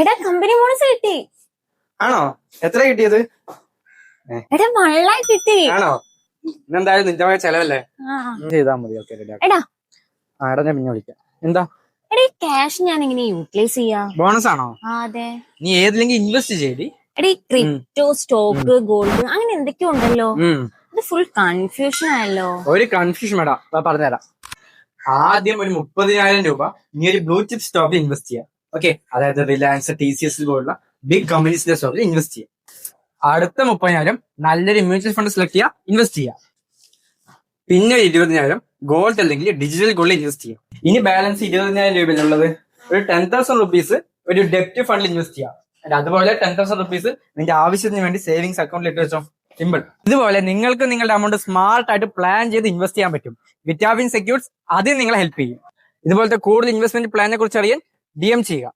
എടാ company bonus കിട്ടി. ആണോ? എത്ര കിട്ടിയത്? എടാ വള്ളായി കിട്ടി. ആണോ? ഇന്നെന്തായാലും നിന്റെ ചെലവല്ലേ, ചെയ്താ മതി. ഓക്കെ എടാ എടാ ഞാൻ പിന്നെ വിളിക്കാം. എന്താ? എടാ ഈ ക്യാഷ് ഞാൻ എങ്ങനെ യൂട്ടിലൈസ് ചെയ്യാ? ബോണസ് ആണോ? അതെ. നീ ഏതിലെങ്കിലും ഇൻവെസ്റ്റ് ചെയ്തി? എടാ ഈ ക്രിപ്റ്റോ, സ്റ്റോക്ക്, ഗോൾഡ് അങ്ങനെ എന്തൊക്കെയോ ഉണ്ടല്ലോ. അത് ഫുൾ കൺഫ്യൂഷൻ ആയല്ലോ. ഒരു കൺഫ്യൂഷൻ വേടാ, പറഞ്ഞുതരാം. ആദ്യം ഒരു 30,000 രൂപ നീ ഒരു ബ്ലൂ ചിപ്പ് സ്റ്റോക്കിൽ ഇൻവെസ്റ്റ് ചെയ്യാം. ഓക്കെ, അതായത് റിലയൻസ്, TCS പോലുള്ള ബിഗ് കമ്പനീസിന്റെ സ്റ്റോക്കിൽ ഇൻവെസ്റ്റ് ചെയ്യാം. അടുത്ത 30,000 നല്ലൊരു മ്യൂച്വൽ ഫണ്ട് സെലക്ട് ചെയ്യുക, ഇൻവെസ്റ്റ് ചെയ്യാം. പിന്നെ ഒരു 20,000 ഗോൾഡ് അല്ലെങ്കിൽ ഡിജിറ്റൽ ഗോൾഡിൽ ഇൻവെസ്റ്റ് ചെയ്യാം. ഇനി ബാലൻസ് 20,000 രൂപയിലുള്ളത് ഒരു 10,000 റുപ്പീസ് ഒരു ഡെപ്റ്റ് ഫണ്ടിൽ ഇൻവെസ്റ്റ് ചെയ്യാം. അതുപോലെ 10,000 റുപ്പീസ് നിന്റെ ആവശ്യത്തിന് വേണ്ടി സേവിങ്സ് അക്കൗണ്ടിൽ ഇട്ട് വെച്ചോ. സിമ്പിൾ. ഇതുപോലെ നിങ്ങൾക്ക് നിങ്ങളുടെ അമൗണ്ട് സ്മാർട്ട് ആയിട്ട് പ്ലാൻ ചെയ്ത് ഇൻവെസ്റ്റ് ചെയ്യാൻ പറ്റും. വിറ്റാമിൻ സെക്യൂർസ് അതിന് നിങ്ങളെ ഹെൽപ്പ് ചെയ്യും. ഇതുപോലത്തെ കൂടുതൽ ഇൻവെസ്റ്റ്മെന്റ് പ്ലാനെ കുറിച്ച് അറിയാൻ DM ചെയ്യുക.